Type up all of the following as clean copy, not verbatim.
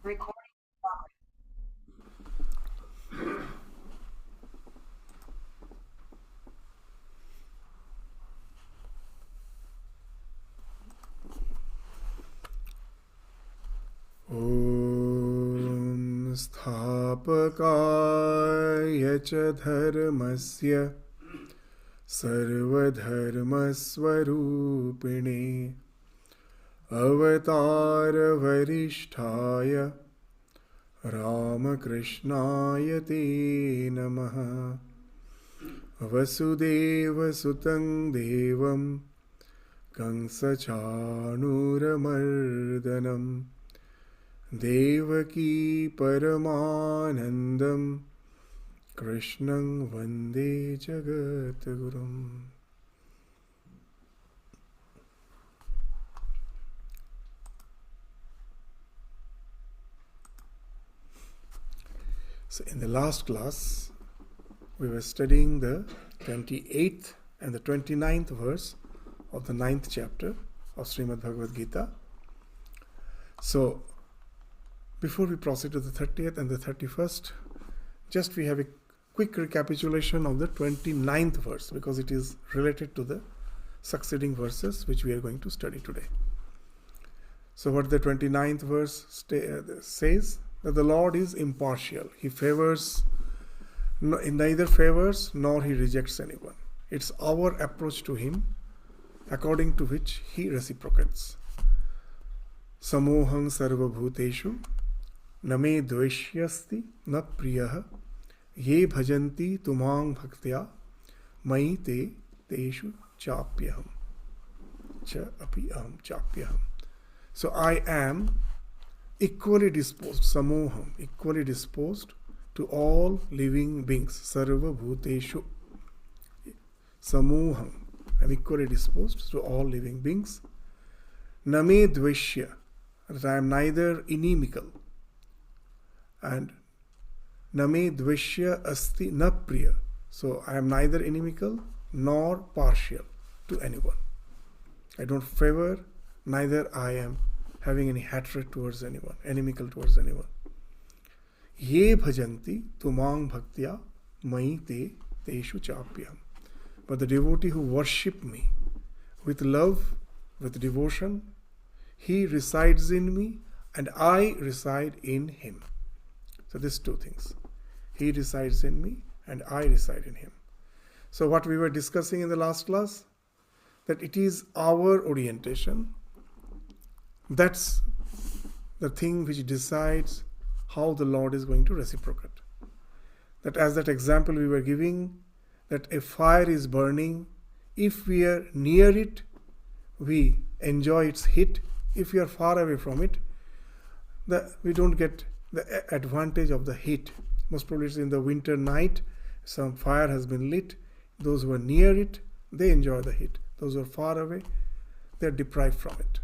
Recording. ॐ स्थापकाय च धर्मस्य सर्वधर्मस्वरूपिणे अवतारवरिष्ठाय रामकृष्णाय ते नमः। वसुदेवसुतं देवं कंसचाणूरमर्दनं देवकी परमानन्दं कृष्णं वन्दे जगद्गुरुम्। So in the last class, we were studying the 28th and the 29th verse of the 9th chapter of Shrimad Bhagavad Gita. So before we proceed to the 30th and the 31st, just we have a quick recapitulation of the 29th verse because it is related to the succeeding verses which we are going to study today. So what the 29th verse says, that the Lord is impartial. He favors, neither favors nor he rejects anyone. It's our approach to him according to which he reciprocates. Samohang sarvabhuteshu name dveshyasti na priyah ye bhajanti tumang bhaktya mai te teshu chapyaham cha api aham chapyaham. So I am equally disposed, samoham, equally disposed to all living beings, sarva bhuteshu. Samoham, I am equally disposed to all living beings. Name dveshya, that I am neither inimical, and name dveshya asti na priya. So I am neither inimical nor partial to anyone. I don't favor, neither I am having any hatred towards anyone, inimical towards anyone. Ye bhajanti tumang bhaktya mai te teshu chapyam. But the devotee who worship me with love, with devotion, he resides in me and I reside in him. So these two things. He resides in me and I reside in him. So what we were discussing in the last class, that it is our orientation. That's the thing which decides how the Lord is going to reciprocate. That as that example we were giving, that a fire is burning, if we are near it, we enjoy its heat. If we are far away from it, we don't get the advantage of the heat. Most probably it's in the winter night, some fire has been lit. Those who are near it, they enjoy the heat. Those who are far away, they are deprived from it.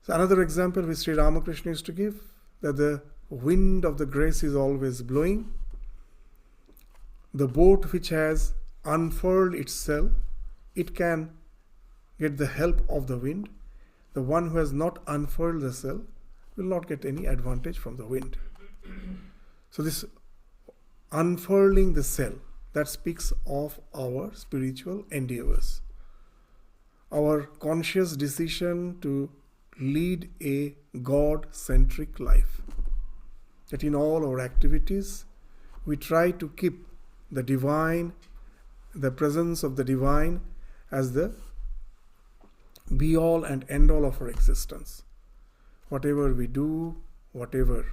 So another example which Sri Ramakrishna used to give, that the wind of the grace is always blowing. The boat which has unfurled itself, it can get the help of the wind. The one who has not unfurled the sail will not get any advantage from the wind. So this unfurling the sail, that speaks of our spiritual endeavors. Our conscious decision to lead a God-centric life. That in all our activities, we try to keep the divine, the presence of the divine as the be-all and end-all of our existence. Whatever we do, whatever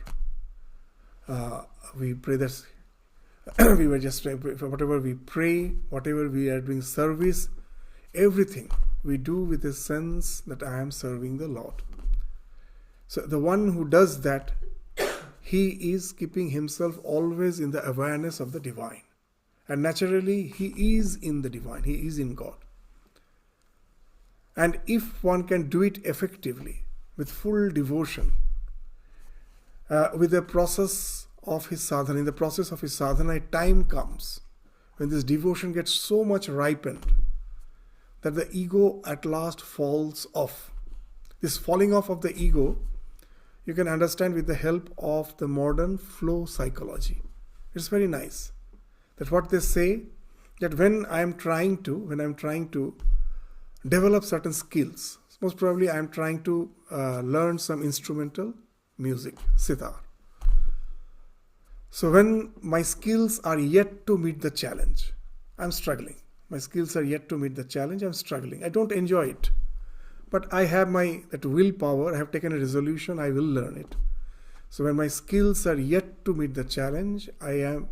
we pray, that's we were just whatever we pray, whatever we are doing service, everything we do with a sense that I am serving the Lord. So the one who does that, he is keeping himself always in the awareness of the divine. And naturally, he is in the divine, he is in God. And if one can do it effectively, with full devotion, with the process of his sadhana, in the process of his sadhana, a time comes when this devotion gets so much ripened that the ego at last falls off. This falling off of the ego you can understand with the help of the modern flow psychology. It's very nice. That what they say, that when I'm trying to develop certain skills, most probably I'm trying to learn some instrumental music, sitar. So when my skills are yet to meet the challenge, I'm struggling. My skills are yet to meet the challenge, I'm struggling. I don't enjoy it. But I have that willpower, I have taken a resolution, I will learn it. So when my skills are yet to meet the challenge, I am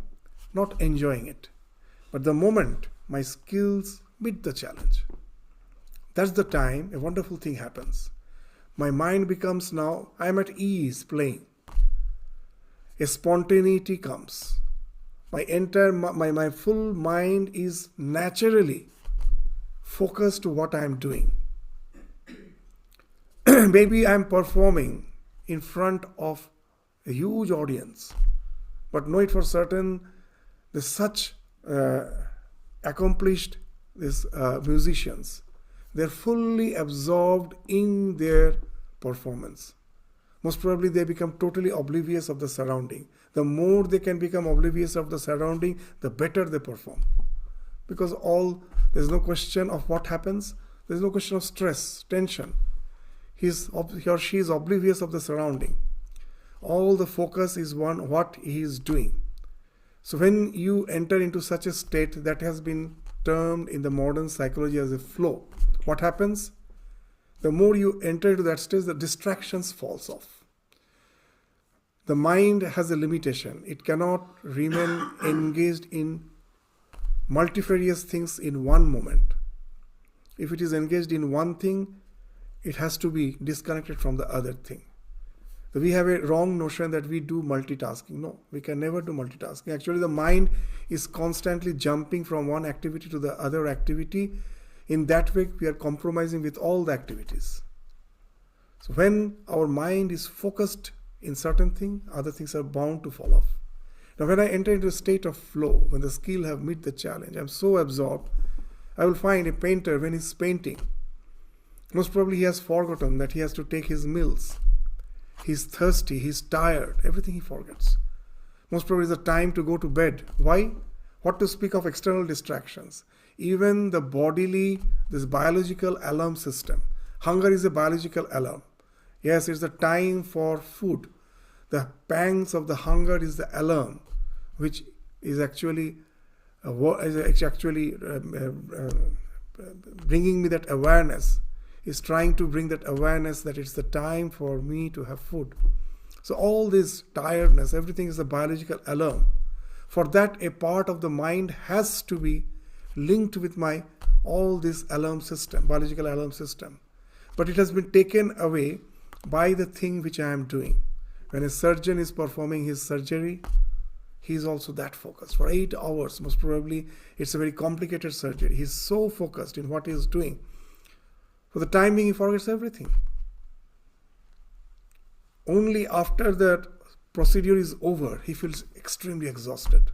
not enjoying it. But the moment my skills meet the challenge, that's the time a wonderful thing happens. My mind becomes now, I am at ease playing. A spontaneity comes. My full mind is naturally focused to what I am doing. Maybe I am performing in front of a huge audience, but know it for certain, there's such accomplished musicians. They're fully absorbed in their performance. Most probably they become totally oblivious of the surrounding. The more they can become oblivious of the surrounding, the better they perform. Because there's no question of what happens. There's no question of stress, tension. He or she is oblivious of the surrounding. All the focus is on what he is doing. So when you enter into such a state that has been termed in the modern psychology as a flow, what happens? The more you enter into that stage, the distractions falls off. The mind has a limitation. It cannot remain engaged in multifarious things in one moment. If it is engaged in one thing, it has to be disconnected from the other thing. So we have a wrong notion that we do multitasking. No, we can never do multitasking. Actually, the mind is constantly jumping from one activity to the other activity. In that way, we are compromising with all the activities. So when our mind is focused in certain thing, other things are bound to fall off. Now when I enter into a state of flow, when the skill have met the challenge, I'm so absorbed, I will find a painter when he's painting, most probably he has forgotten that he has to take his meals. He's thirsty, he's tired, everything he forgets. Most probably it's the time to go to bed. Why? What to speak of external distractions? Even the this biological alarm system. Hunger is a biological alarm. Yes, it's the time for food. The pangs of the hunger is the alarm, which is actually bringing me that awareness. Is trying to bring that awareness that it's the time for me to have food. So all this tiredness, everything is a biological alarm. For that, a part of the mind has to be linked with all this alarm system, biological alarm system. But it has been taken away by the thing which I am doing. When a surgeon is performing his surgery, he is also that focused. For 8 hours, most probably, it's a very complicated surgery. He is so focused in what he is doing. For the time being, he forgets everything. Only after that procedure is over, he feels extremely exhausted.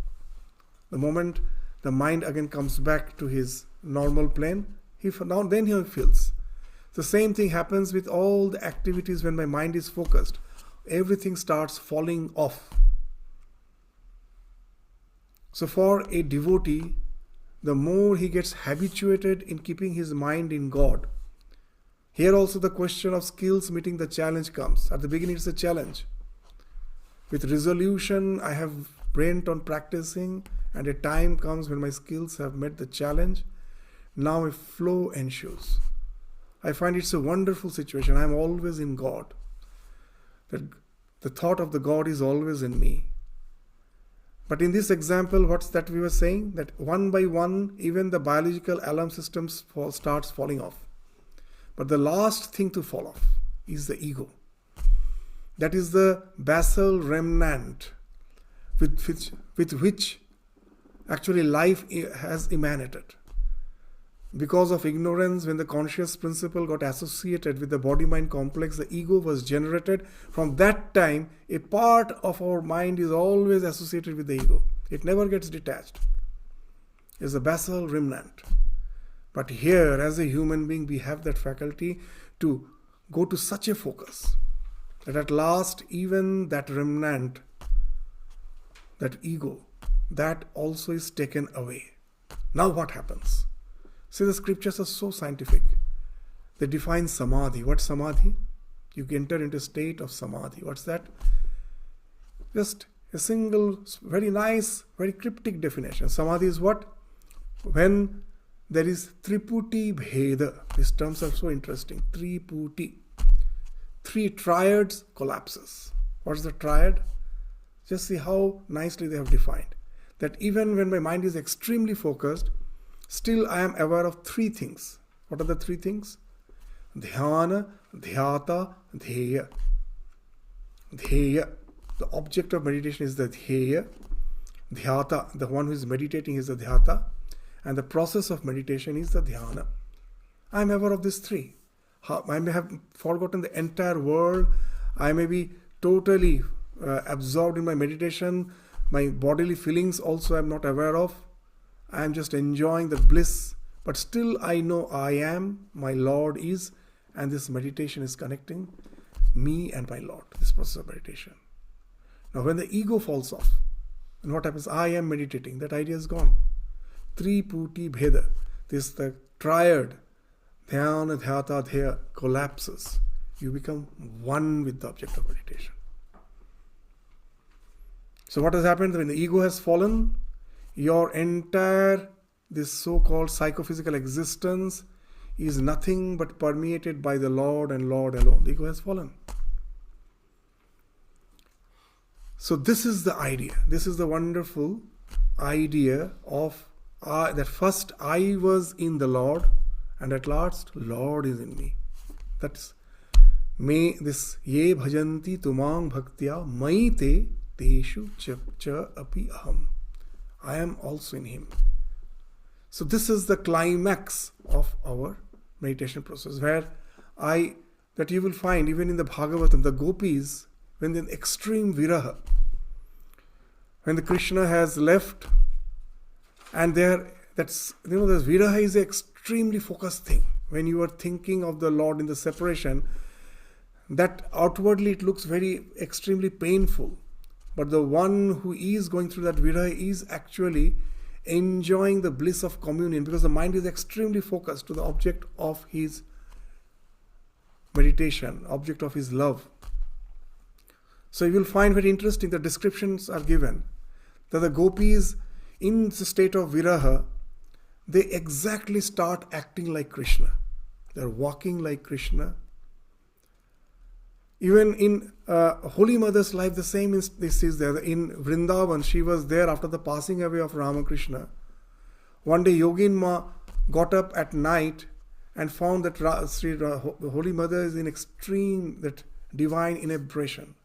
The moment the mind again comes back to his normal plane, then he feels. The same thing happens with all the activities when my mind is focused. Everything starts falling off. So for a devotee, the more he gets habituated in keeping his mind in God, here also the question of skills meeting the challenge comes. At the beginning it's a challenge. With resolution I have brained on practicing, and a time comes when my skills have met the challenge. Now a flow ensues. I find it's a wonderful situation. I'm always in God. That the thought of the God is always in me. But in this example, what's that we were saying? That one by one, even the biological alarm system starts falling off. But the last thing to fall off is the ego. That is the basal remnant with which actually life has emanated. Because of ignorance, when the conscious principle got associated with the body-mind complex, the ego was generated. From that time, a part of our mind is always associated with the ego. It never gets detached. It's a basal remnant. But here, as a human being, we have that faculty to go to such a focus that at last even that remnant, that ego, that also is taken away. Now what happens? See, the scriptures are so scientific. They define samadhi. What's samadhi? You enter into a state of samadhi. What's that? Just a single, very nice, very cryptic definition. Samadhi is what? When there is triputi bheda. These terms are so interesting. Triputi. Three triads collapses. What's the triad? Just see how nicely they have defined. That even when my mind is extremely focused, still I am aware of three things. What are the three things? Dhyana, dhyata, dheya. Dheya. The object of meditation is the dheya. Dhyata, the one who is meditating, is the dhyata. And the process of meditation is the dhyana. I am aware of these three. I may have forgotten the entire world. I may be totally absorbed in my meditation. My bodily feelings also I am not aware of. I am just enjoying the bliss. But still I know I am, my Lord is, and this meditation is connecting me and my Lord, this process of meditation. Now when the ego falls off, and what happens? I am meditating. That idea is gone. Triputi bheda. This the triad, dhyana, dhyata, dheya, collapses. You become one with the object of meditation. So what has happened? When the ego has fallen, your entire, this so-called psychophysical existence is nothing but permeated by the Lord and Lord alone. The ego has fallen. So this is the idea. This is the wonderful idea of that first I was in the Lord, and at last Lord is in me. That's may this ye bhajanti tumang bhaktya mai te teshu cha api aham. I am also in him. So this is the climax of our meditation process, where that you will find even in the Bhagavatam, the gopis, when they're in extreme viraha, when the Krishna has left, and this viraha is an extremely focused thing. When you are thinking of the Lord in the separation, that outwardly it looks very extremely painful. But the one who is going through that viraha is actually enjoying the bliss of communion, because the mind is extremely focused to the object of his meditation, object of his love. So you will find very interesting, the descriptions are given that the gopis in the state of viraha, they exactly start acting like Krishna. They are walking like Krishna. Even in Holy Mother's life, the same this is there. In Vrindavan, she was there after the passing away of Ramakrishna. One day, Yogin Ma got up at night and found that Holy Mother is in extreme, that divine inebriation.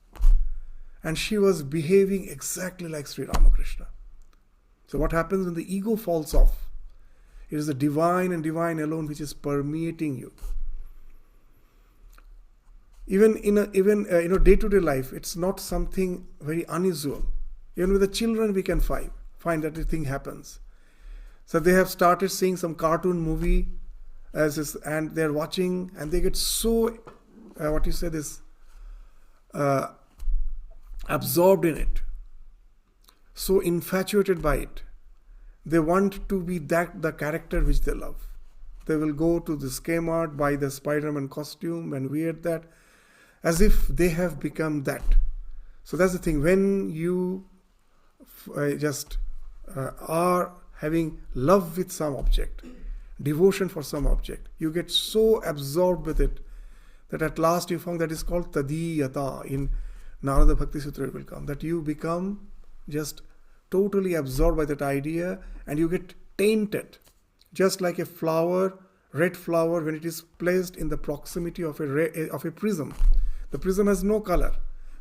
And she was behaving exactly like Sri Ramakrishna. So what happens when the ego falls off? It is the divine and divine alone which is permeating you. Even in day-to-day life, it's not something very unusual. Even with the children, we can find that the thing happens. So they have started seeing some cartoon movie, and they're watching, and they get so, absorbed in it, so infatuated by it. They want to be the character which they love. They will go to the Kmart, buy the Spider-Man costume and wear that, as if they have become that. So that's the thing. When you are having love with some object, devotion for some object, you get so absorbed with it that at last you find that is called tadiyata. In Narada Bhakti Sutra it will come, that you become just totally absorbed by that idea, and you get tainted. Just like a flower, red flower, when it is placed in the proximity of a prism. The prism has no color.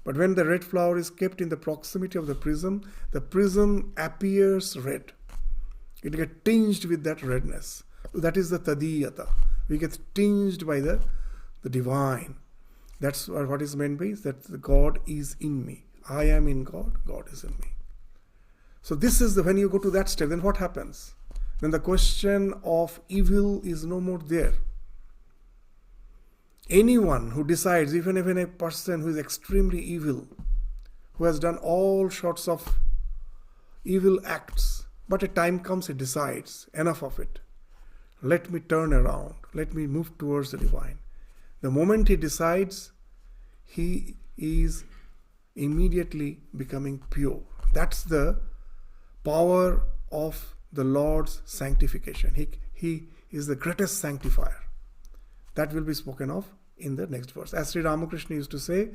But when the red flower is kept in the proximity of the prism appears red. It gets tinged with that redness. That is the tadiyata. We get tinged by the divine. That's what is meant by that the God is in me. I am in God, God is in me. So this is when you go to that step, then what happens? Then the question of evil is no more there. anyone who decides, even a person who is extremely evil, who has done all sorts of evil acts, but a time comes he decides, enough of it. Let me turn around. Let me move towards the divine. The moment he decides, he is immediately becoming pure. That's the power of the Lord's sanctification. He is the greatest sanctifier. That will be spoken of in the next verse. As Sri Ramakrishna used to say,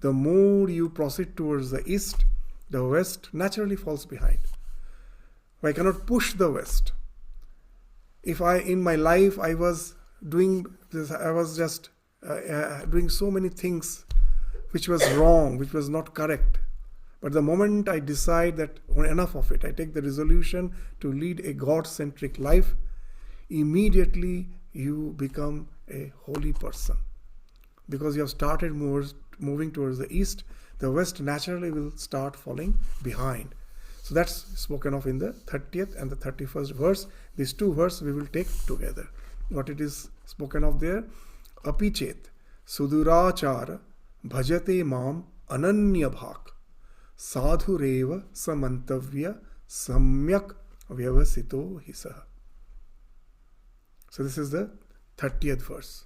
the more you proceed towards the east, the west naturally falls behind. I cannot push the west. If in my life I was doing this, I was just doing so many things which was wrong, which was not correct. But the moment I decide that enough of it, I take the resolution to lead a God-centric life, immediately you become a holy person. Because you have started moving towards the east, the west naturally will start falling behind. So that's spoken of in the 30th and the 31st verse. These two verses we will take together. What it is spoken of there? Apichet sudurachara bhajate mam ananya bhak sadhureva samantavya samyak vyavasito hisaha. So this is the 30th verse.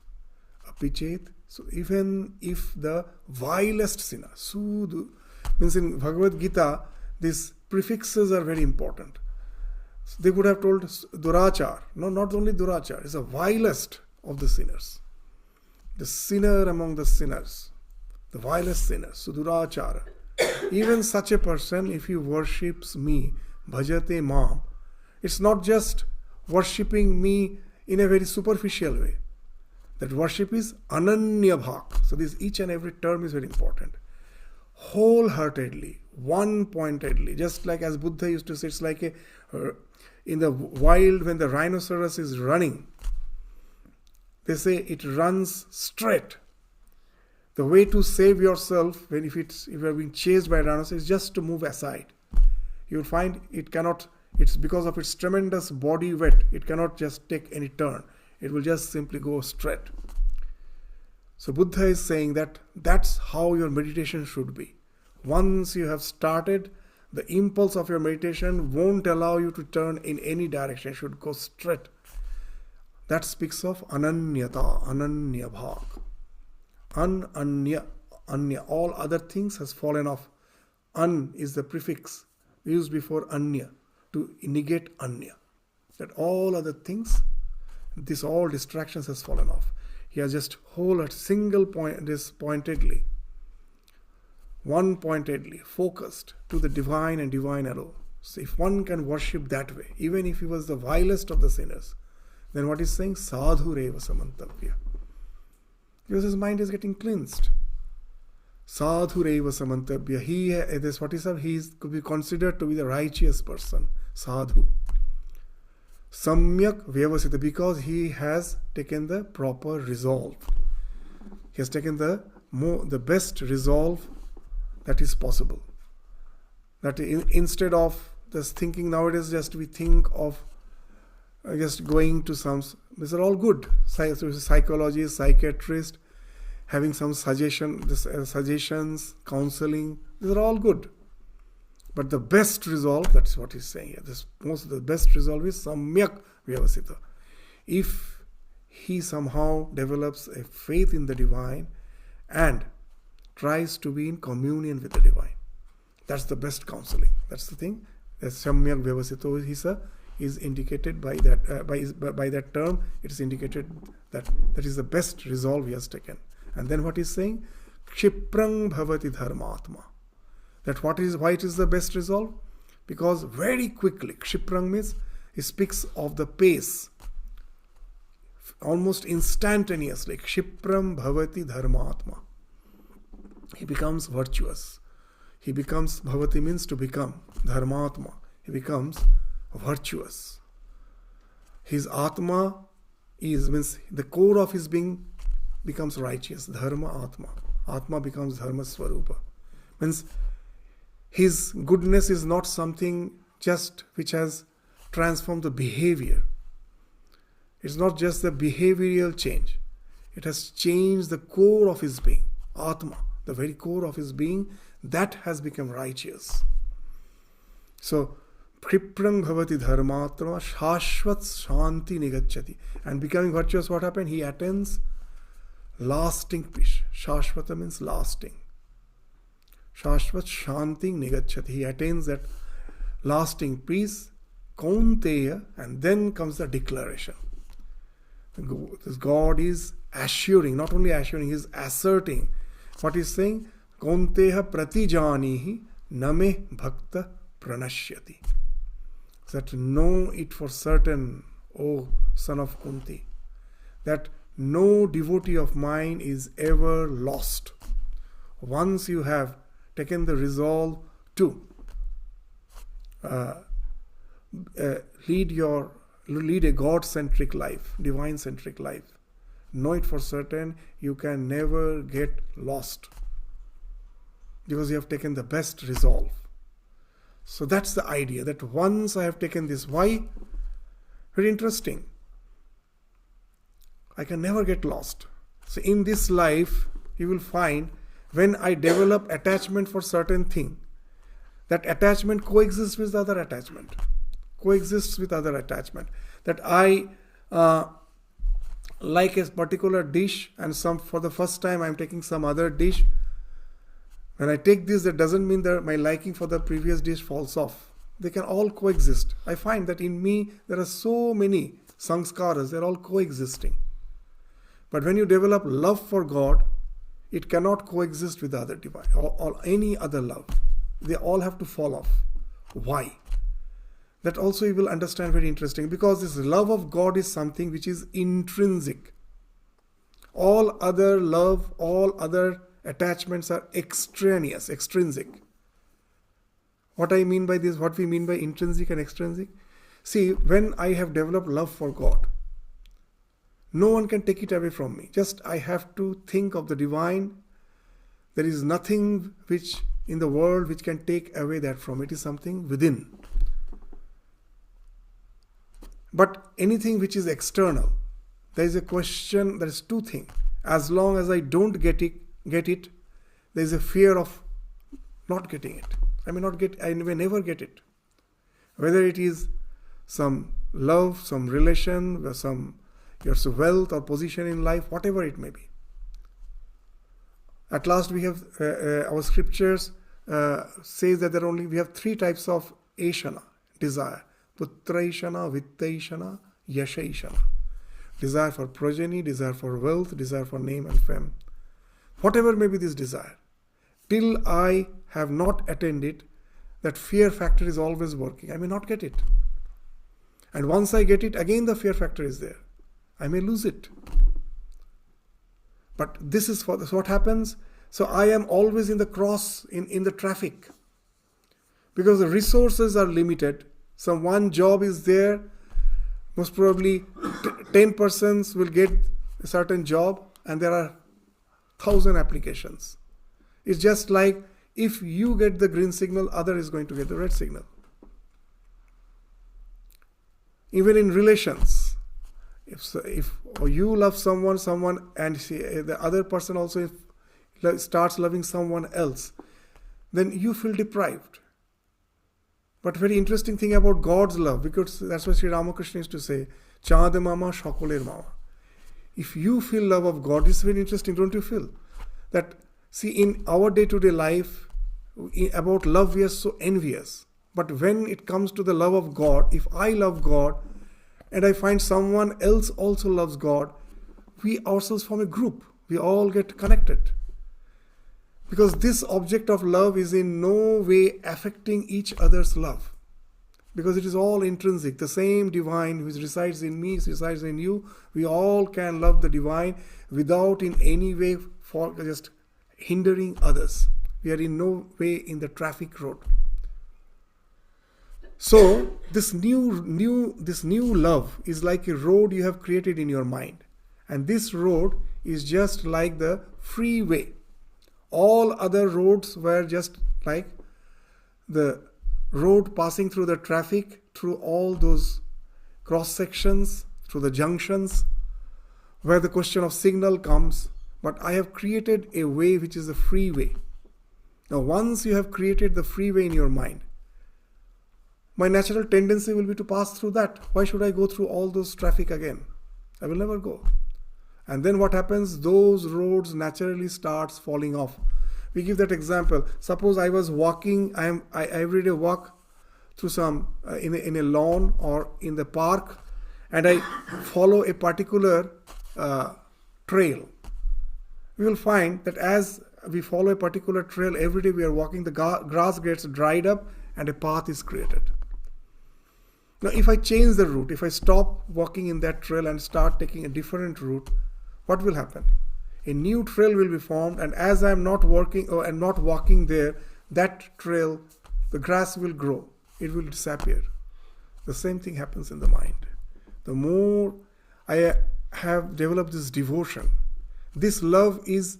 Apichet, so even if the vilest sinner, sudu, means in Bhagavad Gita, these prefixes are very important. So they would have told durachar. No, not only durachar, it's the vilest of the sinners. The sinner among the sinners, the vilest sinner, sudurachara. Even such a person, if he worships me, bhajate mam, it's not just worshipping me in a very superficial way. That worship is ananya bhak. So this each and every term is very important. Wholeheartedly, one-pointedly, just like as Buddha used to say, it's like in the wild when the rhinoceros is running, they say it runs straight. The way to save yourself when if you are being chased by a rhinoceros is just to move aside. You will find it cannot, it's because of its tremendous body weight, it cannot just take any turn. It will just simply go straight. So Buddha is saying that that's how your meditation should be. Once you have started, the impulse of your meditation won't allow you to turn in any direction. It should go straight. That speaks of ananyata, ananya bhak. Anya. All other things has fallen off. An is the prefix used before anya to negate anya. That all other things, all distractions has fallen off. He has just whole at single point, this pointedly, one-pointedly focused to the divine and divine alone. So if one can worship that way, even if he was the vilest of the sinners, then what he's saying? Sadhu reva samantavya. Because his mind is getting cleansed. Sadhu reva samantavya. He could be considered to be the righteous person. Sadhu. Samyak vyavasita, because he has taken the proper resolve. He has taken the best resolve that is possible. That instead of just thinking nowadays, just we think of just going to some, these are all good. Psychology, psychiatrist, having some suggestions, counseling, these are all good. But the best resolve, that's what he's saying here. The best resolve is samyak vyavasita. If he somehow develops a faith in the divine and tries to be in communion with the divine, that's the best counseling. That's the thing. That samyak vyavasito is indicated by that by that term. It is indicated that is the best resolve he has taken. And then what he's saying, kshiprang bhavati dharmatma. That why it is the best resolve? Because very quickly, kshiprang means he speaks of the pace, almost instantaneously. Kshipram bhavati dharmatma. He becomes virtuous. He becomes, bhavati means to become, dharmatma. He becomes virtuous. His atma means the core of his being becomes righteous. Dharma atma. Atma becomes dharma swarupa. Means his goodness is not something just which has transformed the behavior. It's not just the behavioral change. It has changed the core of his being. Atma, the very core of his being, that has become righteous. So, Kriprang bhavati dharmatma shashvat shanti nigacchati. And becoming virtuous, what happened? He attains lasting peace. Shashvata means lasting. Shashvat shanti nigacchati. He attains that lasting peace. Kaunteya, and then comes the declaration. This God is assuring, not only assuring, he is asserting. What he is saying? Kaunteya pratijanihi name bhakta pranashyati. That know it for certain, O son of Kunti, that no devotee of mine is ever lost. Once you have taken the resolve to lead a God-centric life, divine-centric life, know it for certain, you can never get lost, because you have taken the best resolve. So that's the idea, that once I have taken this, why? Very interesting. I can never get lost. So in this life, you will find, when I develop attachment for certain thing, that attachment coexists with other attachment. That I like a particular dish, and for the first time I am taking some other dish. When I take this, that doesn't mean that my liking for the previous dish falls off. They can all coexist. I find that in me there are so many sanskaras, they're all coexisting. But when you develop love for God, it cannot coexist with the other divine or any other love. They all have to fall off. Why? That also you will understand, very interesting, because this love of God is something which is intrinsic. All other love, all other attachments are extraneous, extrinsic. What I mean by this, what we mean by intrinsic and extrinsic? See, when I have developed love for God, no one can take it away from me. Just I have to think of the divine. There is nothing which in the world which can take away that from it. It is something within. But anything which is external, there is a question, there is two things. As long as I don't get it, there is a fear of not getting it. I may never get it. Whether it is some love, some relation, your wealth or position in life, whatever it may be. At last we have, our scriptures says that we have three types of Aishana, desire. Putraishana, Vittaishana, Yashaishana. Desire for progeny, desire for wealth, desire for name and fame. Whatever may be this desire, till I have not attained it, that fear factor is always working. I may not get it. And once I get it, again the fear factor is there. I may lose it. But this is what happens. So I am always in the cross, in the traffic. Because the resources are limited. Some one job is there. Most probably 10 persons will get a certain job, and there are 1,000 applications. It's just like if you get the green signal, other is going to get the red signal. Even in relations, if you love someone and the other person also starts loving someone else, then you feel deprived. But very interesting thing about God's love, because that's what Sri Ramakrishna used to say, Chand mama shakoler mama. If you feel love of God, it's very interesting, don't you feel? That, see, in our day-to-day life, about love we are so envious. But when it comes to the love of God, if I love God, and I find someone else also loves God, we ourselves form a group. We all get connected. Because this object of love is in no way affecting each other's love. Because it is all intrinsic. The same divine which resides in me, resides in you. We all can love the divine without in any way for just hindering others. We are in no way in the traffic road. So this new love is like a road you have created in your mind. And this road is just like the freeway. All other roads were just like the road passing through the traffic, through all those cross sections, through the junctions. where the question of signal comes, but I have created a way which is a free way. Now, once you have created the free way in your mind, my natural tendency will be to pass through that. Why should I go through all those traffic again? I will never go. And then what happens? Those roads naturally starts falling off. We give that example. Suppose I was walking, I every day walk through some, in a lawn or in the park, and I follow a particular trail. We will find that as we follow a particular trail, every day we are walking, the grass gets dried up and a path is created. Now, if I change the route, if I stop walking in that trail and start taking a different route, what will happen? A new trail will be formed, and as I am not walking there, that trail, the grass will grow. It will disappear. The same thing happens in the mind. The more I have developed this devotion, this love is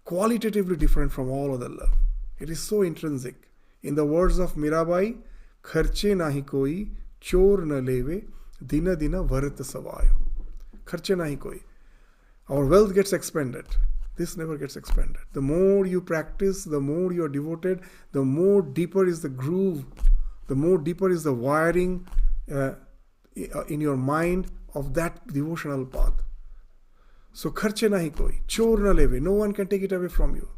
qualitatively different from all other love. It is so intrinsic. In the words of Mirabai, kharche nahi koi, chor na leve, dina dina varat savayo. Kharche nahi koi. Our wealth gets expended. This never gets expended. The more you practice, the more you are devoted, the more deeper is the groove, the more deeper is the wiring in your mind of that devotional path. So, kharche nahi koi, chor na leve, no one can take it away from you.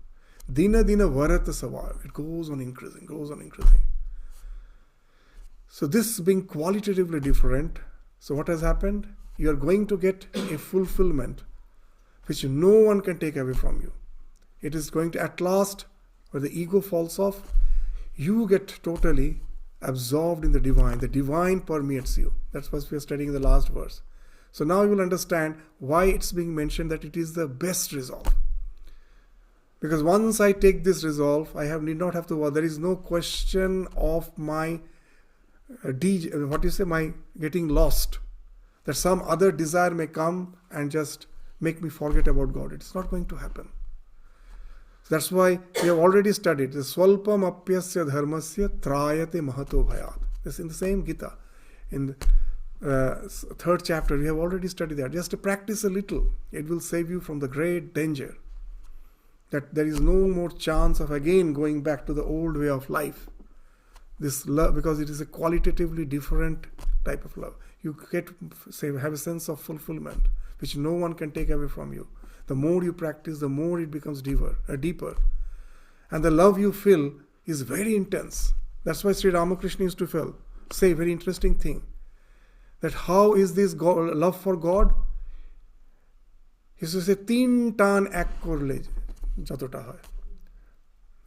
Dina dina varat savayo. It goes on increasing, goes on increasing. So, this being qualitatively different, so what has happened? You are going to get a fulfillment which no one can take away from you. It is going to, at last, where the ego falls off, you get totally absorbed in the divine permeates you. That's what we are studying in the last verse. So now you will understand why it's being mentioned that it is the best resolve. Because once I take this resolve, I need not have to worry. There is no question of my my getting lost. That some other desire may come and just make me forget about God. It's not going to happen. That's why we have already studied the Swalpam Apyasya Dharmasya Trayate Mahato Bhayat. This in the same Gita. In the third chapter, we have already studied that. Just to practice a little, it will save you from the great danger. That there is no more chance of again going back to the old way of life. This love, because it is a qualitatively different type of love. You have a sense of fulfillment, which no one can take away from you. The more you practice, the more it becomes deeper. And the love you feel is very intense. That's why Sri Ramakrishna used to say a very interesting thing. That how is this love for God? He used to say, Teen tan ek korle jatota hai.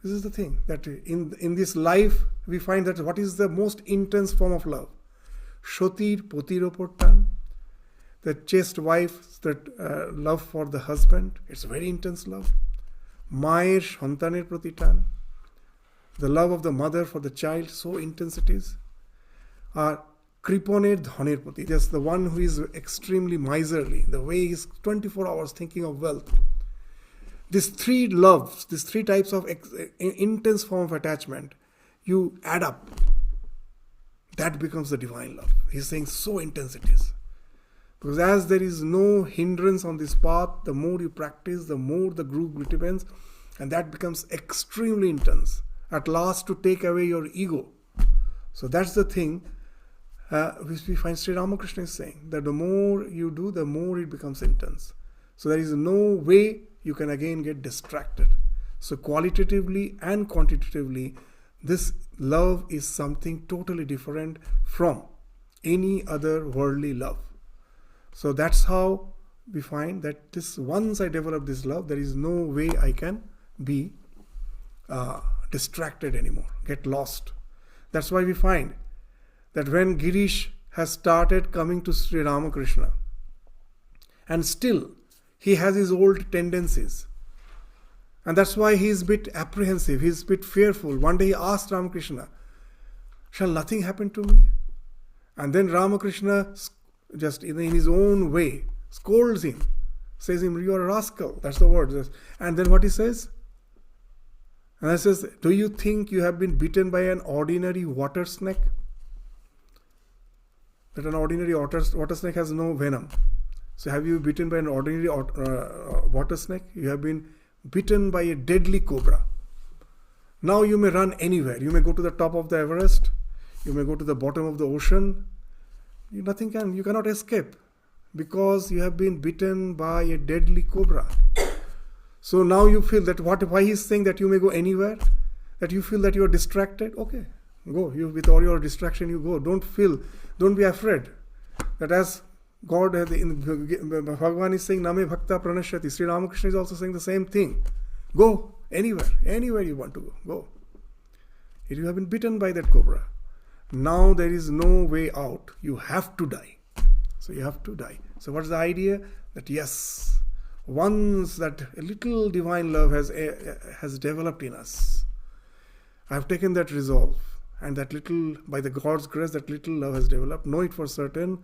This is the thing, that in this life, we find that what is the most intense form of love? Shotir potir opor tan. The chaste wife, that love for the husband, it's very intense love. Mayer shantaner proti tan. The love of the mother for the child, so intense it is. Kriponer dhaner proti. Just the one who is extremely miserly, the way he's 24 hours thinking of wealth. These three loves, these three types of intense form of attachment, you add up. That becomes the divine love. He's saying so intense it is. Because as there is no hindrance on this path, the more you practice, the more the groove deepens, and that becomes extremely intense. At last to take away your ego. So that's the thing which we find Sri Ramakrishna is saying, that the more you do, the more it becomes intense. So there is no way you can again get distracted. So qualitatively and quantitatively, this love is something totally different from any other worldly love. So that's how we find that once I develop this love, there is no way I can be distracted anymore, get lost. That's why we find that when Girish has started coming to Sri Ramakrishna, and still he has his old tendencies, and that's why he is a bit apprehensive, he is a bit fearful. One day he asked Ramakrishna, shall nothing happen to me? And then Ramakrishna, just in his own way, scolds him, says him, you are a rascal. That's the word. And then what he says? And he says, do you think you have been bitten by an ordinary water snake? That an ordinary water snake has no venom. So have you bitten by an ordinary water snake? You have been bitten by a deadly cobra. Now you may run anywhere. You may go to the top of the Everest. You may go to the bottom of the ocean. You cannot escape because you have been bitten by a deadly cobra. So now you feel that why he's saying that you may go anywhere, that you feel that you are distracted. Okay, go. You with all your distraction, you go. Don't be afraid. That as God in Bhagavan is saying, Name Bhakta Pranashyati. Sri Ramakrishna is also saying the same thing. Go anywhere you want to go. Go. If you have been bitten by that cobra, now there is no way out. You have to die. So you have to die. So what's the idea? That yes, once that a little divine love has developed in us, I have taken that resolve, and that little, by the God's grace, that little love has developed. Know it for certain.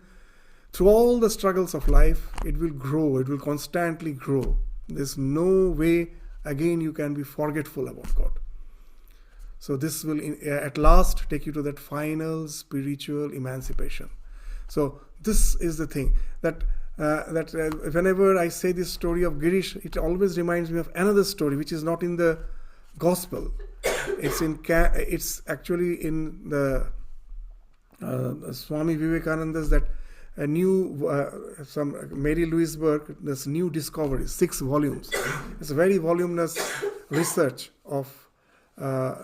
Through all the struggles of life, it will grow. It will constantly grow. There's no way again you can be forgetful about God. So this will at last take you to that final spiritual emancipation. So this is the thing that whenever I say this story of Girish, it always reminds me of another story which is not in the Gospel. It's actually in the Swami Vivekananda's that a new some Mary Louise Burke, this new discovery, 6 volumes. It's a very voluminous research of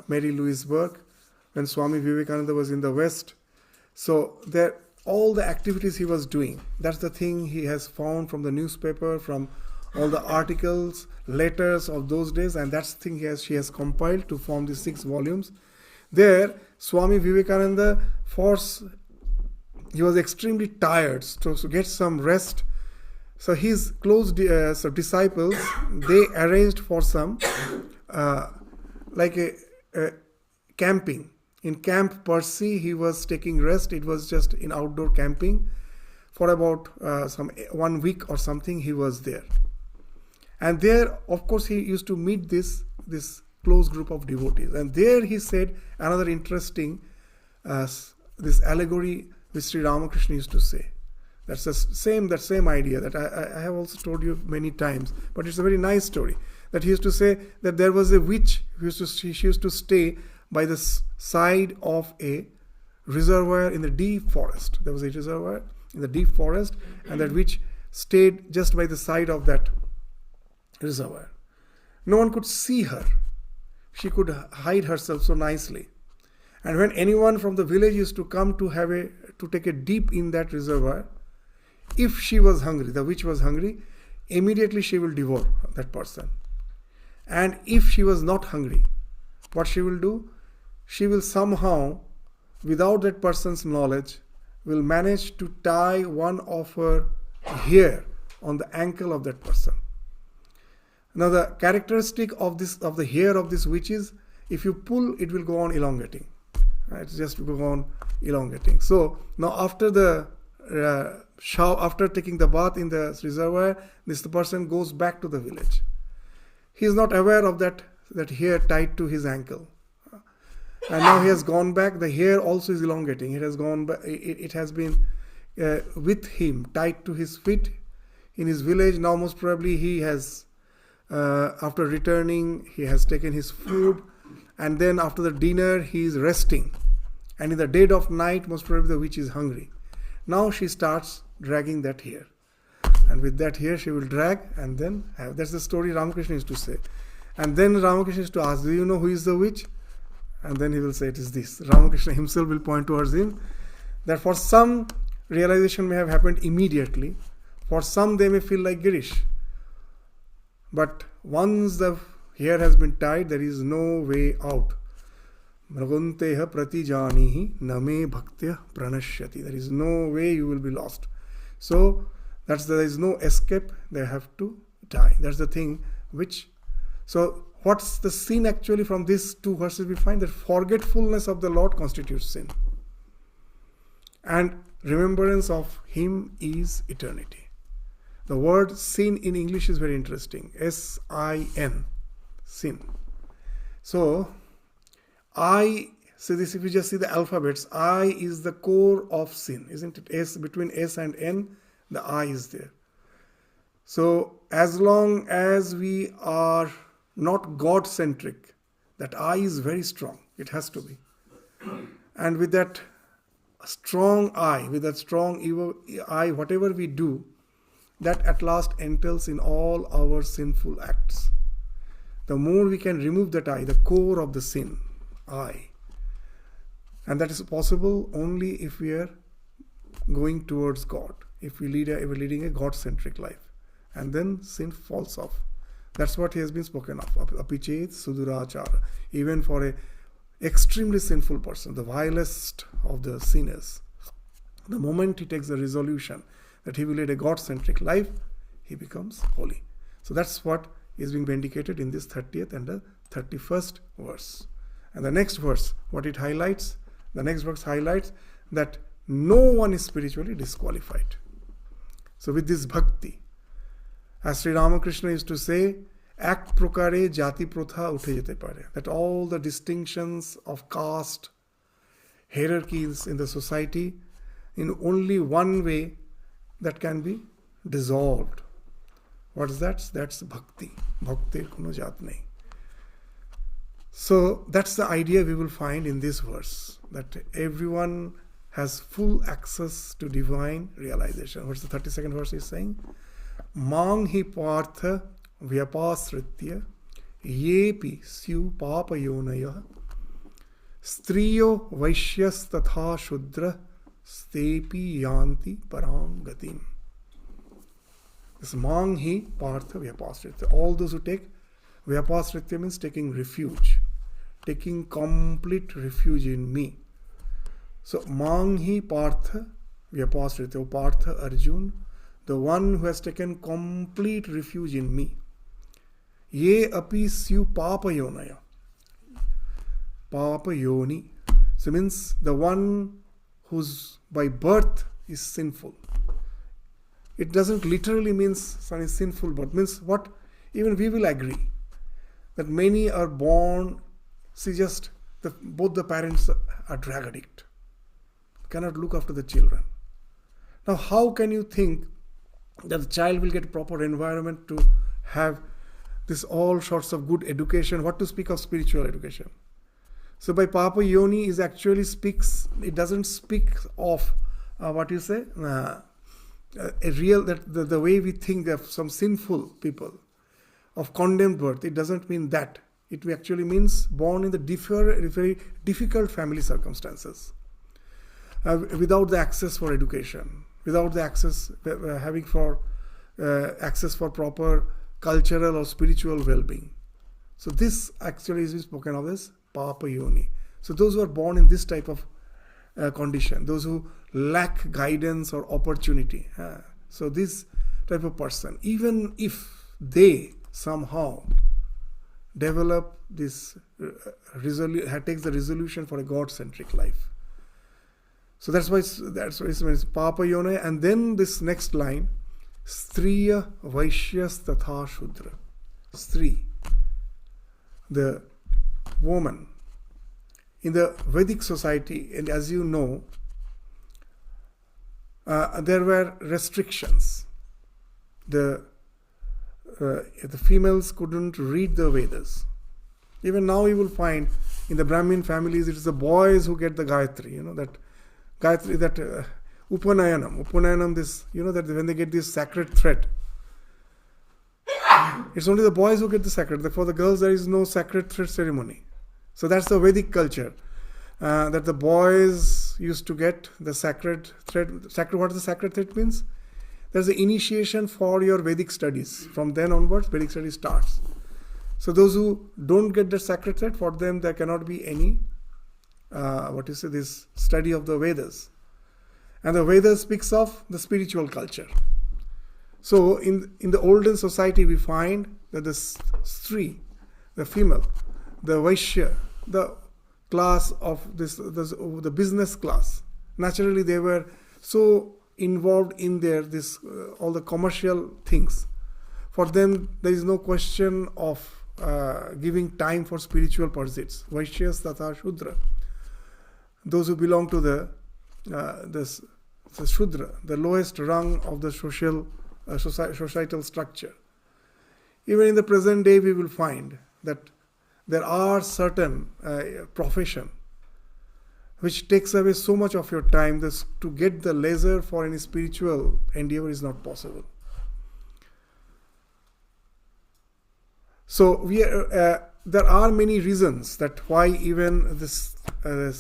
Mary Louise Burke when Swami Vivekananda was in the West. So there, all the activities he was doing, that's the thing he has found from the newspaper, from all the articles, letters of those days, and that's the thing she has compiled to form these 6 volumes. There, Swami Vivekananda, he was extremely tired, so to get some rest. So his close disciples, they arranged for some like a camping. In Camp Percy, he was taking rest. It was just in outdoor camping. For about 1 week or something, he was there. And there, of course, he used to meet this close group of devotees. And there he said another interesting, this allegory which Sri Ramakrishna used to say. That's that same idea that I have also told you many times, but it's a very nice story. That he used to say that there was a witch she used to stay by the side of a reservoir in the deep forest. There was a reservoir in the deep forest, and that witch stayed just by the side of that reservoir. No one could see her. She could hide herself so nicely. And when anyone from the village used to come to take a dip in that reservoir, if she was hungry, the witch was hungry, immediately she will devour that person. And if she was not hungry, what she will do? She will somehow, without that person's knowledge, will manage to tie one of her hair on the ankle of that person. Now the characteristic of the hair of this witch is, if you pull, it will go on elongating. It's just go on elongating. So now after the after taking the bath in the reservoir, the person goes back to the village. He is not aware of that hair tied to his ankle. And now he has gone back. The hair also is elongating. It has gone back. It has been with him, tied to his feet in his village. Now most probably he has, after returning, he has taken his food, and then after the dinner he is resting. And in the dead of night, most probably the witch is hungry. Now she starts dragging that hair. And with that hair she will drag and then have. That's the story Ramakrishna used to say. And then Ramakrishna used to ask, do you know who is the witch? And then he will say, it is this. Ramakrishna himself will point towards him. That for some, realization may have happened immediately. For some, they may feel like Girish. But once the hair has been tied, there is no way out. Mragunteha pratijanihi name bhaktya pranashyati. There is no way you will be lost. So, there is no escape. They have to die. That's the thing which... So, what's the sin actually from these 2 verses? We find that forgetfulness of the Lord constitutes sin. And remembrance of Him is eternity. The word sin in English is very interesting. S-I-N. Sin. So, this, if you just see the alphabets, I is the core of sin, isn't it? S, between S and N, the I is there. So as long as we are not God-centric, that I is very strong. It has to be. And with that strong I, with that strong I, whatever we do, that at last entails in all our sinful acts. The more we can remove that I, the core of the sin, I. And that is possible only if we are going towards God, if we're leading a God-centric life. And then sin falls off. That's what he has been spoken of. Apichet sudurachara. Even for a extremely sinful person, the vilest of the sinners, the moment he takes the resolution that he will lead a God-centric life, he becomes holy. So that's what is being vindicated in this 30th and the 31st verse. And the next verse, what it highlights, the next verse highlights that no one is spiritually disqualified. So with this bhakti, as Sri Ramakrishna used to say, এক প্রকারে জাতি প্রথা উঠে যেতে পারে. That all the distinctions of caste, hierarchies in the society, in only one way, that can be dissolved. What is that? That's bhakti. Bhaktir kono jat nahi. So that's the idea we will find in this verse, that everyone has full access to divine realization. What's the 32nd verse is saying? Mang hi partha vyapasritya yepi syu papayonaya striyo vaishyas tatha shudra stepi yanti param gatim. This mang hi partha vyapasritya. All those who take vyapasritya means taking refuge, taking complete refuge in me. So mang hi partha vyapasritya, O Partha Arjun, the one who has taken complete refuge in me. Ye api syu papayonaya. Papayoni. So means the one whose by birth is sinful. It doesn't literally means son is sinful, but means what? Even we will agree that many are born, see just both the parents are drug addict, cannot look after the children. Now how can you think that the child will get proper environment to have this all sorts of good education, what to speak of spiritual education? So by Papa Yoni is actually speaks, it doesn't speak of what you say, a real, that the way we think of some sinful people, of condemned birth, it doesn't mean that. It actually means born in the very difficult family circumstances, without the access for education, without the access, having for access for proper cultural or spiritual well-being. So this actually is spoken of as Papa Yoni. So those who are born in this type of condition, those who lack guidance or opportunity. So this type of person, even if they somehow develop this, takes the resolution for a God-centric life. So that's why it means Papa Yona. And then this next line, Striya Vaishyas Tatha Shudra. Stri, the woman. In the Vedic society, and as you know, there were restrictions. The females couldn't read the Vedas. Even now you will find in the Brahmin families, it is the boys who get the Gayatri, that Gayatri, that Upanayanam, this, that when they get this sacred thread, it's only the boys who get the sacred. For the girls, there is no sacred thread ceremony. So that's the Vedic culture, that the boys used to get the sacred thread. What does the sacred thread means? There's the initiation for your Vedic studies. From then onwards, Vedic study starts. So those who don't get the sacred thread, for them there cannot be any, this study of the Vedas. And the Vedas speaks of the spiritual culture. So in the olden society, we find that the Stri, the female, the Vaishya, the class of the business class, naturally they were so involved in all the commercial things. For them, there is no question of giving time for spiritual pursuits. Vaishyas Tatha Shudra. Those who belong to the Shudra, the lowest rung of the social societal structure. Even in the present day, we will find that there are certain profession which takes away so much of your time that to get the leisure for any spiritual endeavor is not possible. So there are many reasons that why even the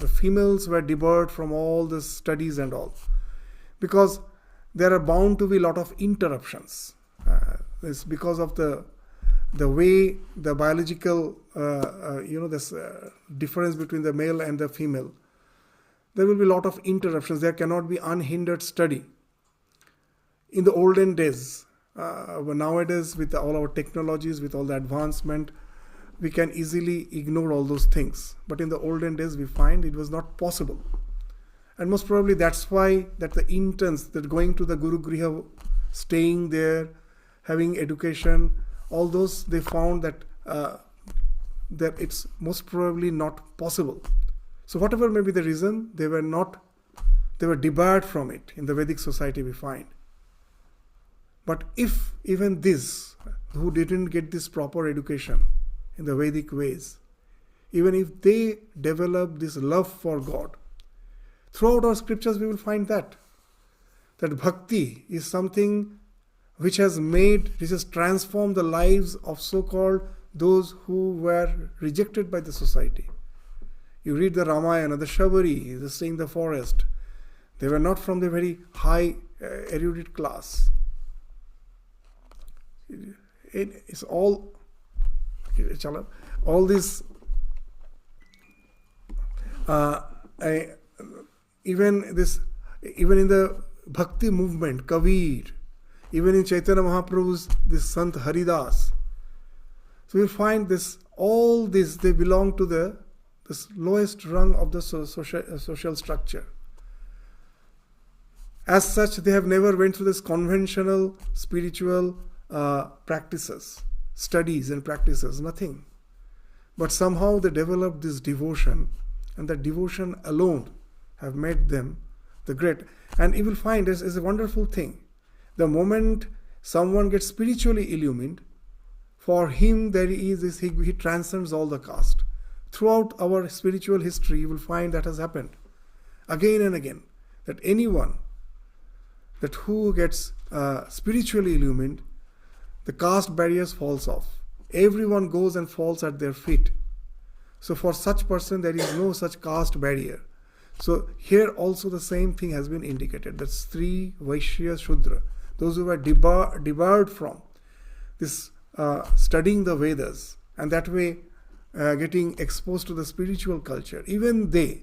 females were debarred from all the studies and all, because there are bound to be a lot of interruptions. It's because of the way the biological this difference between the male and the female. There will be a lot of interruptions. There cannot be unhindered study. In the olden days, but nowadays with all our technologies, with all the advancement, we can easily ignore all those things. But in the olden days, we find it was not possible. And most probably that's why that the interns that going to the Guru Griha, staying there, having education, all those, they found that it's most probably not possible. So whatever may be the reason, they were debarred from it. In the Vedic society we find. But if even this, who didn't get this proper education in the Vedic ways, even if they develop this love for God, throughout our scriptures we will find that bhakti is something which has transformed the lives of so-called those who were rejected by the society. You read the Ramayana, the Shabari, the staying in the forest. They were not from the very high erudite class. It's all this even in the bhakti movement, Kabir, even in Chaitanya Mahaprabhu's this Sant Haridas. So you'll find all this, they belong to this lowest rung of the social structure. As such, they have never went through this conventional spiritual practices, studies and practices, nothing. But somehow they developed this devotion, and that devotion alone have made them the great. And you will find this is a wonderful thing. The moment someone gets spiritually illumined, for him there is this, he transcends all the caste. Throughout our spiritual history, you will find that has happened again and again. That anyone that who gets spiritually illumined, the caste barriers falls off. Everyone goes and falls at their feet. So for such person, there is no such caste barrier. So here also the same thing has been indicated. That Stri, Vaishya, Shudra, those who were debarred from this studying the Vedas, and that way getting exposed to the spiritual culture, even they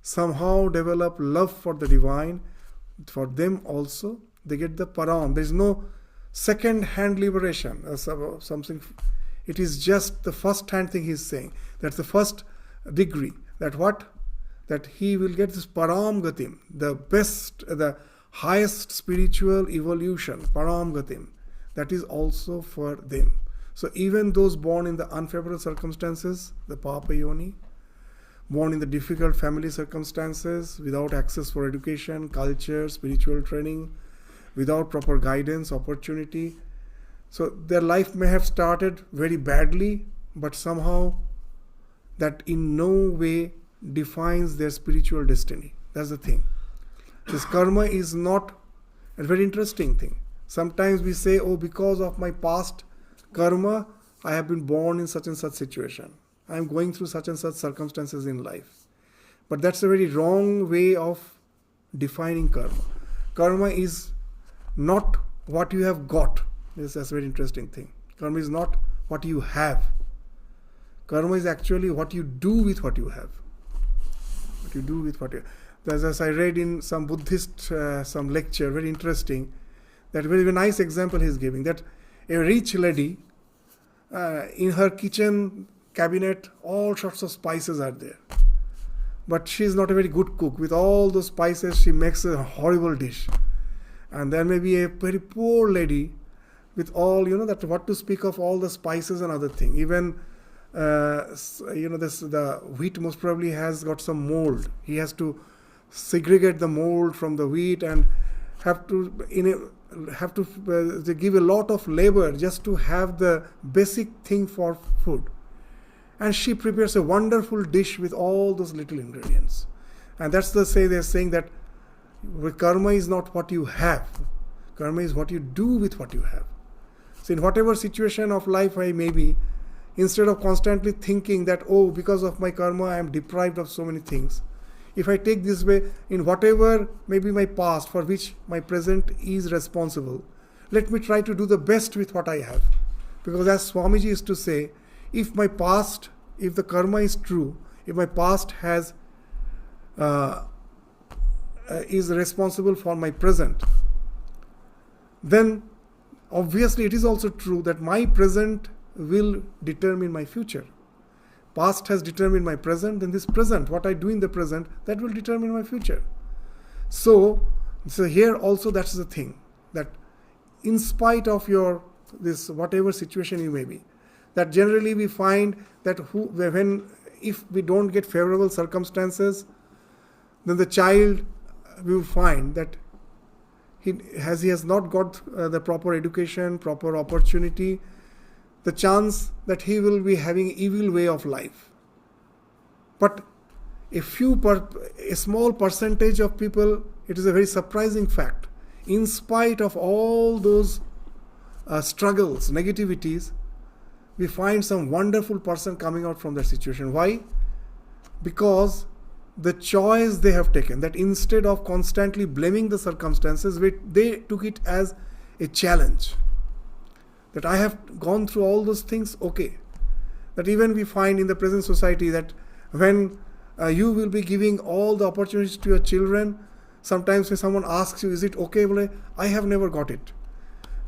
somehow develop love for the divine. For them also, they get the param. There is no second-hand liberation, something. It is just the first-hand thing he is saying. That's the first degree. That what? That he will get this param gatim, the best, the highest spiritual evolution, param gatim. That is also for them. So even those born in the unfavorable circumstances, the papa yoni, born in the difficult family circumstances, without access for education, culture, spiritual training, without proper guidance, opportunity. So their life may have started very badly, but somehow that in no way defines their spiritual destiny. That's the thing. This karma is not a very interesting thing. Sometimes we say, oh, because of my past karma, I have been born in such and such situation. I am going through such and such circumstances in life. But that's a very wrong way of defining karma. Karma is not what you have got. That's a very interesting thing. Karma is not what you have. Karma is actually what you do with what you have. What you do with what you have. As I read in some Buddhist, some lecture, very interesting, that very nice example he's giving, that a rich lady, in her kitchen cabinet, all sorts of spices are there. But she is not a very good cook. With all those spices, she makes a horrible dish. And there may be a very poor lady with all, that what to speak of all the spices and other thing. Even, the wheat most probably has got some mold. He has to segregate the mold from the wheat, and they give a lot of labor just to have the basic thing for food. And she prepares a wonderful dish with all those little ingredients. And that's they're saying that karma is not what you have. Karma is what you do with what you have. So in whatever situation of life I may be, instead of constantly thinking that, oh, because of my karma I am deprived of so many things, if I take this way, in whatever maybe my past for which my present is responsible, let me try to do the best with what I have. Because as Swamiji used to say, if my past, if the karma is true, if my past is responsible for my present, then obviously it is also true that my present will determine my future. Past has determined my present, then this present, what I do in the present, that will determine my future. So here also that's the thing, that in spite of your this whatever situation you may be, that generally we find that if we don't get favorable circumstances, then the child will find that he has not got the proper education, proper opportunity, the chance that he will be having evil way of life. But a small percentage of people, it is a very surprising fact, in spite of all those struggles, negativities, we find some wonderful person coming out from that situation. Why? Because the choice they have taken, that instead of constantly blaming the circumstances, they took it as a challenge. That I have gone through all those things, okay. That even we find in the present society that when you will be giving all the opportunities to your children, sometimes when someone asks you, is it okay? Well, I have never got it.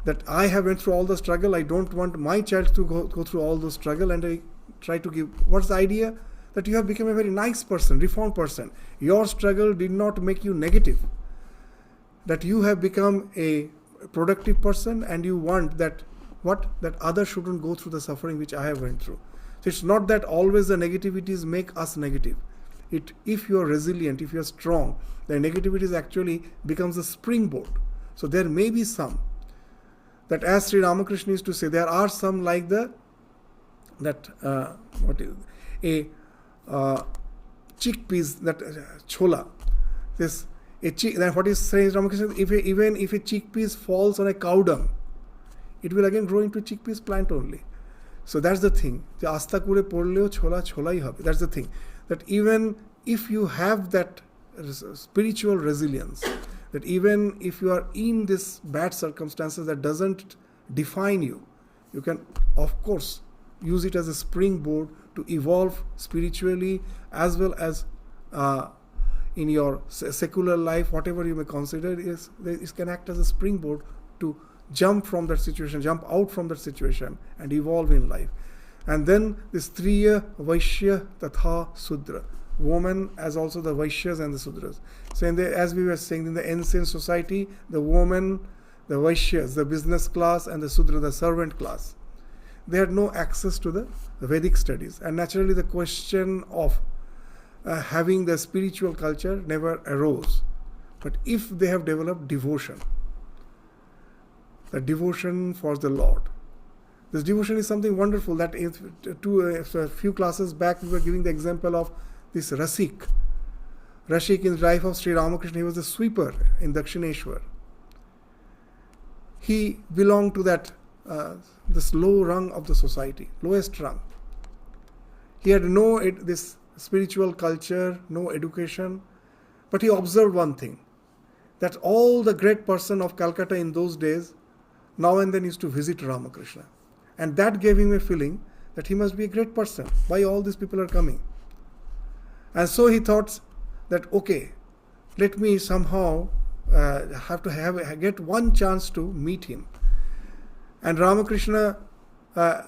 That I have went through all the struggle, I don't want my child to go through all the struggle, and I try to give. What's the idea? That you have become a very nice person, reformed person. Your struggle did not make you negative. That you have become a productive person, and you want that that others shouldn't go through the suffering which I have went through. So it's not that always the negativities make us negative. If you are resilient, if you are strong, the negativities actually becomes a springboard. So there may be some. That as Sri Ramakrishna used to say, there are some like chickpeas, that chola. Then what is saying Ramakrishna? Even if a chickpea falls on a cow dung, it will again grow into chickpeas plant only. So that's the thing. Asta kure porleo chola cholai hobe. That's the thing. That even if you have that spiritual resilience, that even if you are in this bad circumstances that doesn't define you, you can of course use it as a springboard to evolve spiritually as well as in your secular life, whatever you may consider, it can act as a springboard to jump from that situation, jump out from that situation and evolve in life. And then this Striya, Vaishya, Tatha, Sudra. Woman as also the Vaishyas and the Sudras. So as we were saying, in the ancient society, the woman, the Vaishyas, the business class, and the Sudra, the servant class, they had no access to the Vedic studies. And naturally the question of having the spiritual culture never arose. But if they have developed devotion, the devotion for the Lord, this devotion is something wonderful. That a few classes back we were giving the example of this Rasik. Rasik in the life of Sri Ramakrishna, he was a sweeper in Dakshineshwar. He belonged to that this low rung of the society, lowest rung. He had this spiritual culture, no education, but he observed one thing, that all the great person of Calcutta in those days now and then used to visit Ramakrishna. And that gave him a feeling that he must be a great person. Why all these people are coming? And so he thought that, okay, let me somehow get one chance to meet him. And Ramakrishna, so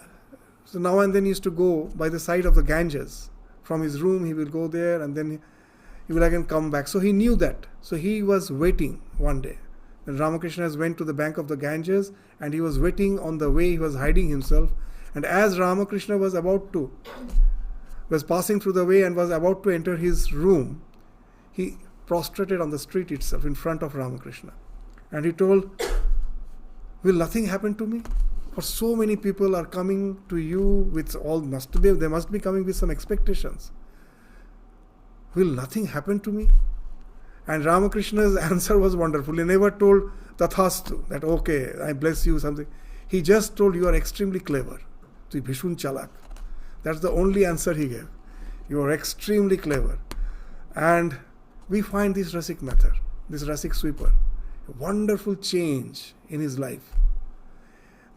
now and then used to go by the side of the Ganges. From his room, he will go there and then he will again come back. So he knew that. So he was waiting one day. And Ramakrishna went to the bank of the Ganges and he was waiting on the way, he was hiding himself. And as Ramakrishna was passing through the way and was about to enter his room, he prostrated on the street itself in front of Ramakrishna. And he told, will nothing happen to me? For so many people are coming to you with they must be coming with some expectations. Will nothing happen to me? And Ramakrishna's answer was wonderful. He never told Tathastu, that okay, I bless you, something. He just told, you are extremely clever. Tu bhishun chalak. That's the only answer he gave. You are extremely clever. And we find this Rasik method, this Rasik sweeper, a wonderful change in his life.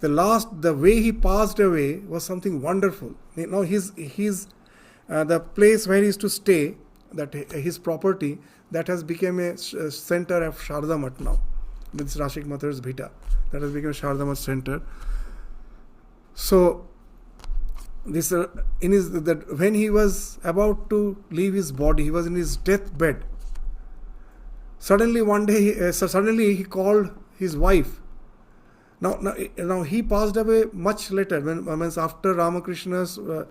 The way he passed away was something wonderful. Now the place where he used to stay, that his property, that has become a center of Sharda Math now. This Rashik Mathar's Bhita, that has become a Sharda Math center. So this when he was about to leave his body, he was in his deathbed. Suddenly one day, he called his wife. Now he passed away much later, when after Ramakrishna's, or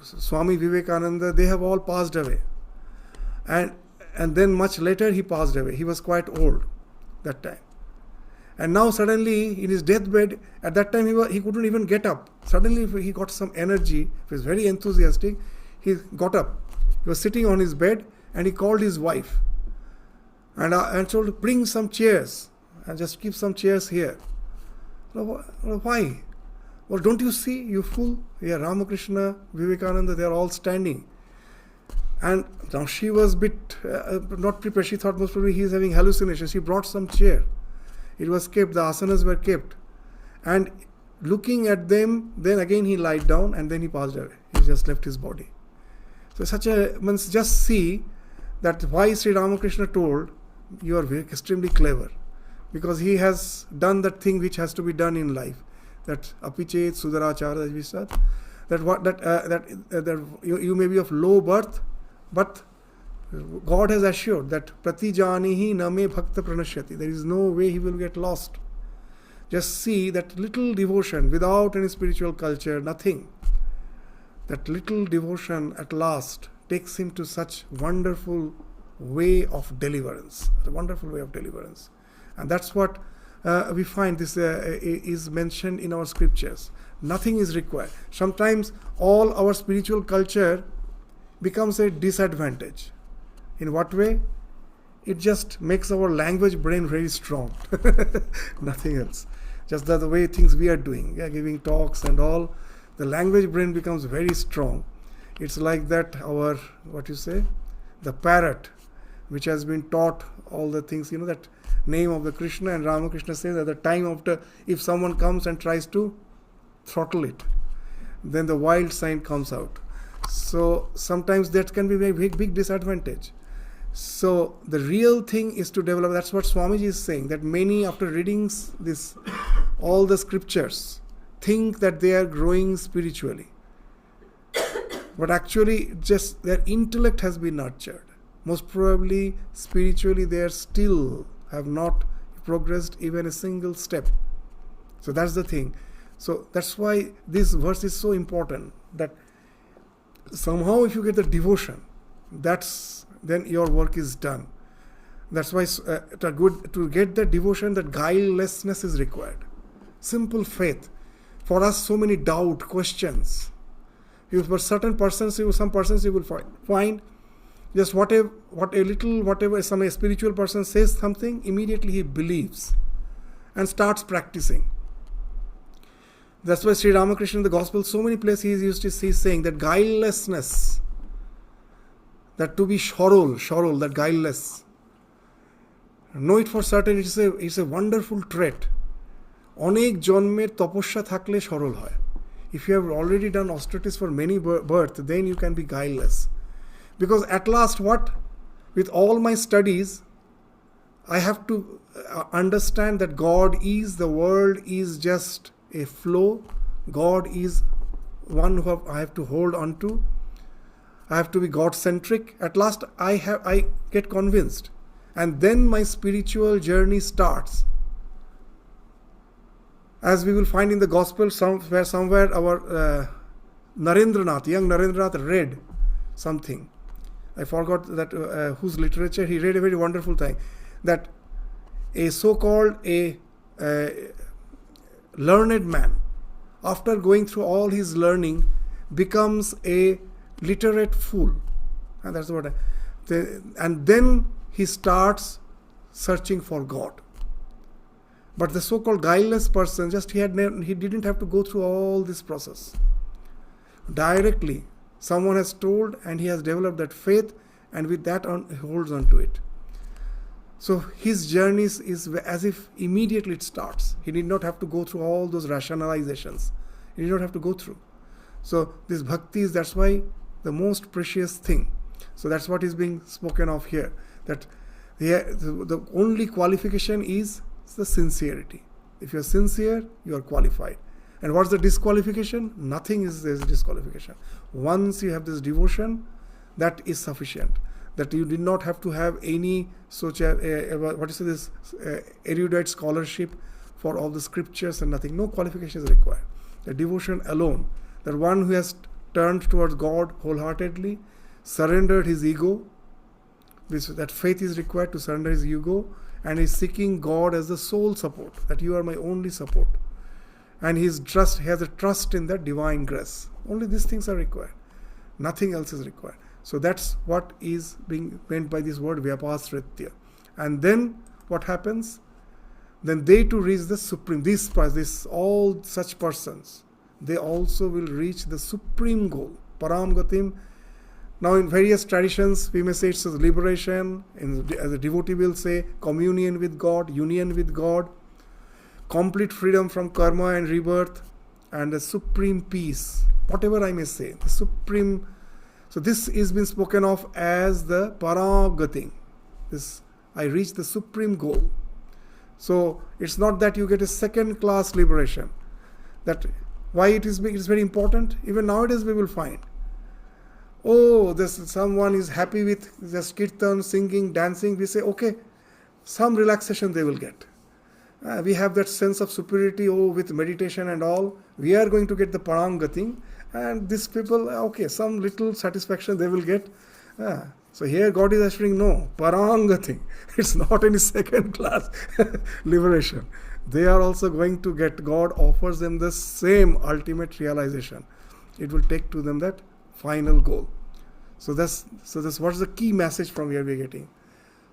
Swami Vivekananda, they have all passed away. And then much later he passed away. He was quite old that time. And now suddenly in his deathbed, at that time he couldn't even get up. Suddenly he got some energy. He was very enthusiastic. He got up. He was sitting on his bed and he called his wife and told, bring some chairs and just keep some chairs here. Why? Well, don't you see, you fool? Yeah, Ramakrishna, Vivekananda, they are all standing. And now she was a bit not prepared. She thought most probably he is having hallucinations. She brought some chair. It was kept, the asanas were kept. And looking at them, then again he lied down and then he passed away. He just left his body. So just see that why Sri Ramakrishna told, you are very extremely clever. Because he has done that thing which has to be done in life. That apichet sudarachara, as we said, that you may be of low birth, but God has assured that pratijanihi name bhakta pranashyati. There is no way he will get lost. Just see that little devotion without any spiritual culture, nothing. That little devotion at last takes him to such wonderful way of deliverance. A wonderful way of deliverance. And that's what we find this is mentioned in our scriptures. Nothing is required. Sometimes all our spiritual culture becomes a disadvantage. In what way? It just makes our language brain very strong. Nothing else. Just the way things we are doing, giving talks and all, the language brain becomes very strong. It's like that the parrot, which has been taught all the things, that name of the Krishna, and Ramakrishna says at the time if someone comes and tries to throttle it, then the wild sign comes out. So sometimes that can be a very big disadvantage. So the real thing is to develop. That's what Swamiji is saying, that many, after reading all the scriptures, think that they are growing spiritually. But actually just their intellect has been nurtured. Most probably spiritually they still have not progressed even a single step. So that's the thing. So that's why this verse is so important, that somehow if you get the devotion, then your work is done. That's why to get the devotion, that guilelessness is required. Simple faith. For us, so many doubt, questions. For certain persons, some persons you will find just whatever some spiritual person says something, immediately he believes and starts practicing. That's why Sri Ramakrishna in the Gospel, so many places he's saying that guilelessness, that to be shorol, that guileless. Know it for certain, it's a wonderful trait. Onek jonmer taposya thakle shorol hoy. If you have already done austerities for many births, then you can be guileless. Because at last with all my studies, I have to understand that God is, the world is just a flow. God is one who I have to hold on to. I have to be God-centric. At last I get convinced. And then my spiritual journey starts. As we will find in the Gospel, somewhere our Narendranath, young Narendranath read something. I forgot that whose literature. He read a very wonderful thing. That a so-called a learned man, after going through all his learning, becomes a literate fool. And that's what and then he starts searching for God. But the so-called guileless person, he didn't have to go through all this process. Directly, someone has told and he has developed that faith, and with that he holds on to it. So his journey is as if immediately it starts. He did not have to go through all those rationalizations. He did not have to go through. So this bhakti is, that's why, the most precious thing. So that's what is being spoken of here. That the only qualification is the sincerity. If you are sincere, you are qualified. And what's the disqualification? Nothing is there is disqualification. Once you have this devotion, that is sufficient. That you did not have to have any such erudite scholarship for all the scriptures and nothing. No qualification is required. The devotion alone. That one who has turned towards God wholeheartedly, surrendered his ego. That faith is required to surrender his ego, and is seeking God as the sole support. That you are my only support. And he has a trust in that divine grace. Only these things are required. Nothing else is required. So that's what is being meant by this word vyapasritya. And then what happens? Then they too reach the supreme. All such persons, they also will reach the supreme goal. Param gatim. Now in various traditions, we may say it's liberation. As a devotee will say, communion with God, union with God, complete freedom from karma and rebirth, and the supreme peace. Whatever I may say, the supreme. So this is been spoken of as the paragating. I reach the supreme goal. So it's not that you get a second class liberation. That why it's very important. Even nowadays we will find, someone is happy with just kirtan, singing, dancing. We say, okay, some relaxation they will get. We have that sense of superiority, with meditation and all, we are going to get the parangating, and these people, okay, some little satisfaction they will get. So here God is assuring, no, parangating. It's not any second class liberation. They are also going to get, God offers them the same ultimate realization. It will take to them that final goal. So that's what's the key message from here we are getting.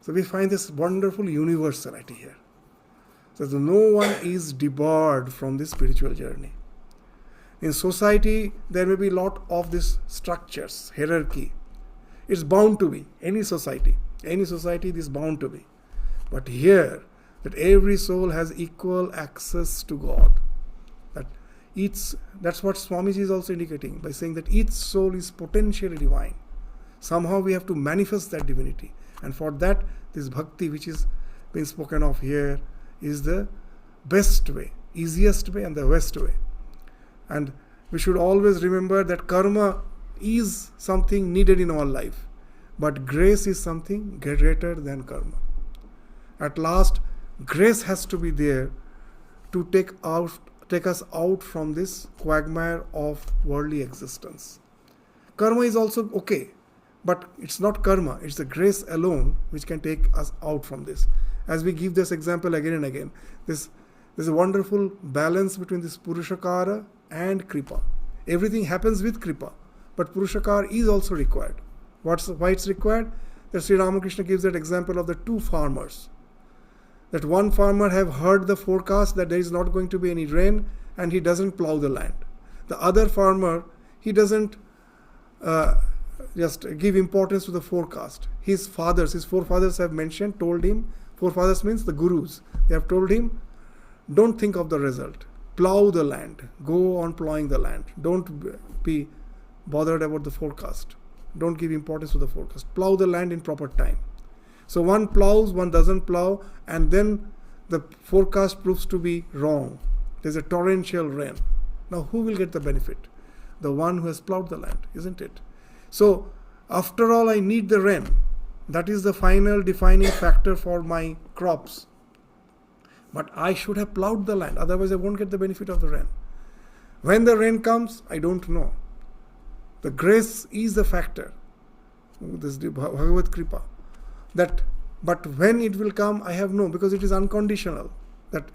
So we find this wonderful universality here. So no one is debarred from this spiritual journey. In society, there may be a lot of these structures, hierarchy. It's bound to be. Any society, this is bound to be. But here, that every soul has equal access to God. That's what Swamiji is also indicating by saying that each soul is potentially divine. Somehow we have to manifest that divinity. And for that, this bhakti which is being spoken of here is the best way, easiest way, and the best way. And we should always remember that karma is something needed in our life, but grace is something greater than karma. At last, grace has to be there to take us out from this quagmire of worldly existence. Karma is also okay, but it's not karma, it's the grace alone which can take us out from this. As we give this example again and again, there's a wonderful balance between this Purushakara and Kripa. Everything happens with Kripa, but Purushakara is also required. Why it's required? That Sri Ramakrishna gives that example of the two farmers. That one farmer have heard the forecast that there is not going to be any rain, and he doesn't plow the land. The other farmer, he doesn't just give importance to the forecast. His forefathers have told him, forefathers means the gurus, they have told him, don't think of the result. Plow the land. Go on plowing the land. Don't be bothered about the forecast. Don't give importance to the forecast. Plow the land in proper time. So one plows, one doesn't plow, and then the forecast proves to be wrong. There's a torrential rain. Now who will get the benefit? The one who has plowed the land, isn't it? So after all, I need the rain. That is the final defining factor for my crops. But I should have plowed the land, otherwise I won't get the benefit of the rain. When the rain comes, I don't know. The grace is the factor. This Bhagavad Kripa. That But when it will come, I have no, because it is unconditional. That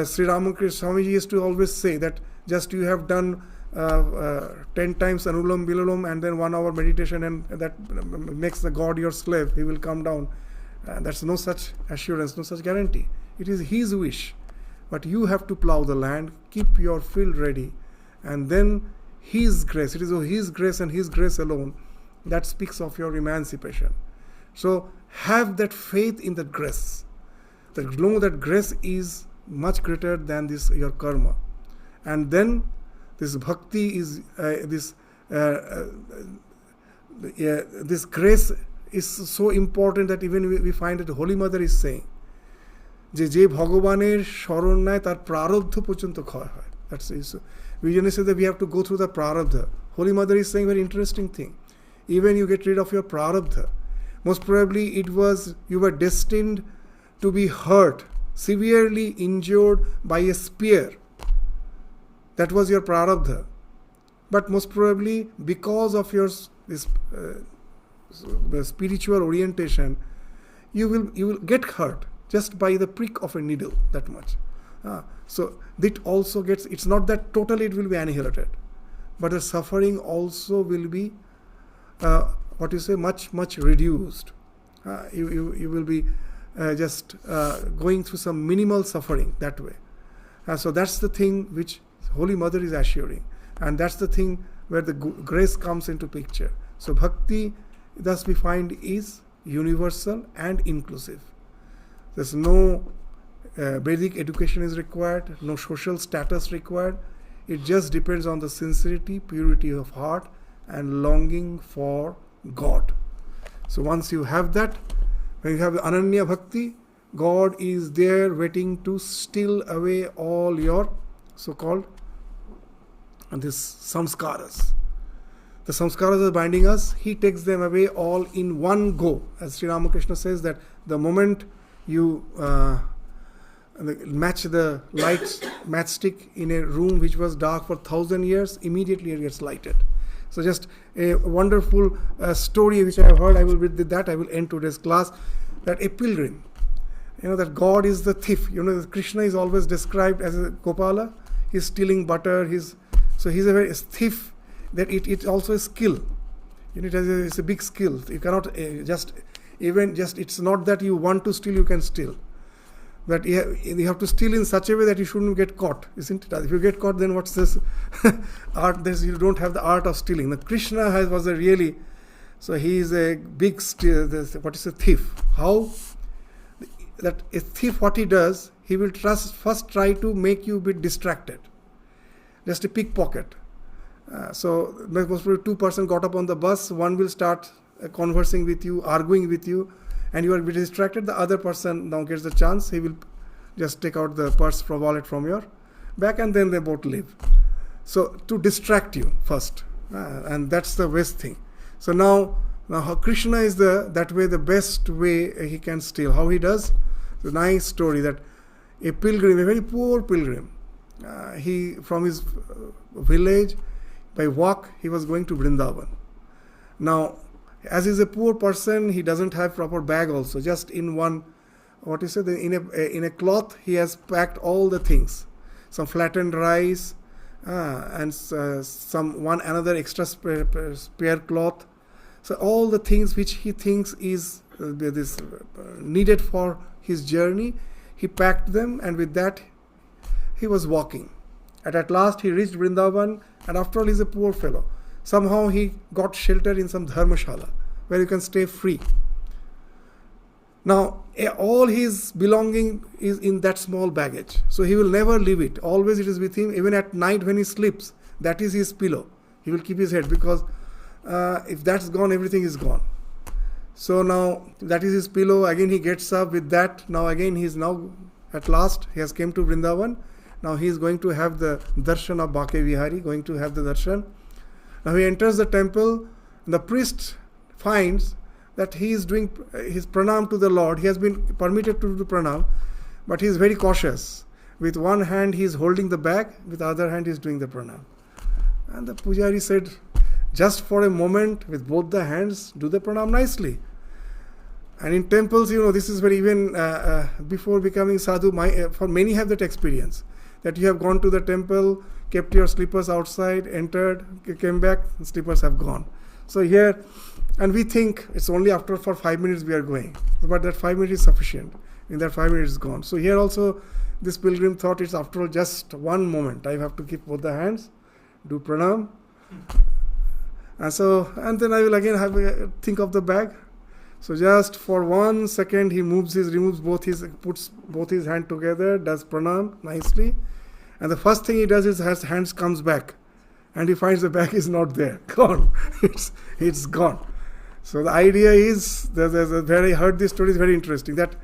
Sri Ramakrishna Swamiji used to always say that just you have done 10 times Anulam Vilolam and then 1 hour meditation, and that makes the God your slave, he will come down. That's no such assurance, no such guarantee. It is his wish. But you have to plow the land, keep your field ready, and then his grace, it is his grace and his grace alone that speaks of your emancipation. So have that faith in that grace. That know that grace is much greater than this your karma. And then this bhakti is this grace is so important that even we find that the Holy Mother is saying যে ভগবানের শরণ নেয় তার প্রারব্ধ পর্যন্ত ক্ষয় হয়. That's it. So we usually say that we have to go through the prarabdha. Holy Mother is saying very interesting thing. Even you get rid of your prarabdha, most probably it was you were destined to be hurt, severely injured by a spear. That was your prarabdha. But most probably because of your spiritual orientation, you will get hurt just by the prick of a needle, that much. So it also gets, it's not that totally it will be annihilated, but the suffering also will be much reduced. You will be just going through some minimal suffering that way. So that's the thing which Holy Mother is assuring, and that's the thing where the grace comes into picture. So bhakti, thus we find, is universal and inclusive. There's no basic education is required, no social status required. It just depends on the sincerity, purity of heart, and longing for God. So once you have that, when you have the Ananya Bhakti, God is there waiting to steal away all your so-called these samskaras. The samskaras are binding us. He takes them away all in one go. As Sri Ramakrishna says that the moment you match the lights, matchstick in a room which was dark for 1,000 years, immediately it gets lighted. So just a wonderful story which I have heard. With that I will end today's class. That a pilgrim, that God is the thief. That Krishna is always described as a Gopala. He's stealing butter. So he's a very thief. That it also a skill. It's a big skill. You cannot it's not that you want to steal, you can steal. But you have to steal in such a way that you shouldn't get caught, isn't it? If you get caught, then what's this art? You don't have the art of stealing. Now, Krishna was a really, so he is a big, what is a thief? How? That a thief, what he does, he will first try to make you a bit distracted. Just a pickpocket. So, most probably 2 persons got up on the bus, one will start conversing with you, arguing with you, and you are a bit distracted. The other person now gets the chance. He will just take out the purse from wallet from your back, and then they both leave. So to distract you first, and that's the best thing. So now how Krishna is that way the best way he can steal. How he does? It's a nice story that a pilgrim, a very poor pilgrim, he from his village by walk he was going to Vrindavan. Now, as he's a poor person, he doesn't have proper bag also. Just in one, in a cloth, he has packed all the things. Some flattened rice, and one another extra spare cloth. So all the things which he thinks is needed for his journey, he packed them, and with that, he was walking. At last, he reached Vrindavan, and after all, he's a poor fellow. Somehow he got shelter in some dharmashala where you can stay free. Now, all his belonging is in that small baggage. So he will never leave it. Always it is with him. Even at night when he sleeps, that is his pillow. He will keep his head, because if that's gone, everything is gone. So now that is his pillow. Again he gets up with that. Now again at last he has came to Vrindavan. Now he is going to have the darshan of Bake Vihari, going to have the darshan. Now he enters the temple, and the priest finds that he is doing his pranam to the Lord. He has been permitted to do the pranam, but he is very cautious. With one hand he is holding the bag, with the other hand he is doing the pranam. And the pujari said, just for a moment, with both the hands, do the pranam nicely. And in temples, this is where even before becoming sadhu, for many have that experience, that you have gone to the temple, kept your slippers outside, entered, came back, slippers have gone. So here, and we think it's only for 5 minutes we are going, but that 5 minutes is sufficient. In that 5 minutes is gone. So here also, this pilgrim thought it's after all just one moment. I have to keep both the hands, do pranam, and then I will again think of the bag. So just for 1 second, he puts both his hand together, does pranam nicely, and the first thing he does is his hands comes back, and he finds the bag is not there, gone. It's gone. So the idea is, I heard this story is very interesting, that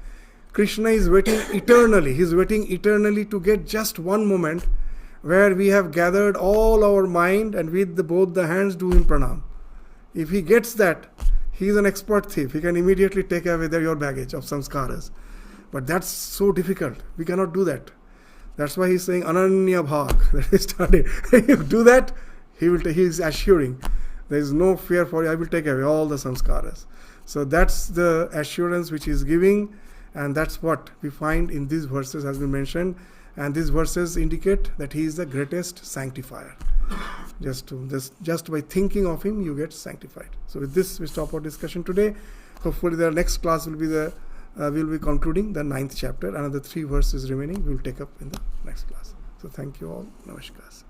Krishna is waiting eternally. He's waiting eternally to get just one moment where we have gathered all our mind and with both the hands do him pranam. If he gets that, he is an expert thief. He can immediately take away your baggage of samskaras. But that's so difficult. We cannot do that. That's why he's saying Ananya Bhag. That he started. If you do that, he is assuring there is no fear for you. I will take away all the samskaras. So that's the assurance which he is giving, and that's what we find in these verses has been mentioned. And these verses indicate that he is the greatest sanctifier. Just by thinking of him, you get sanctified. So with this, we stop our discussion today. Hopefully, the next class will be we'll be concluding the 9th chapter. Another 3 verses remaining. We'll take up in the next class. So thank you all. Namaskar.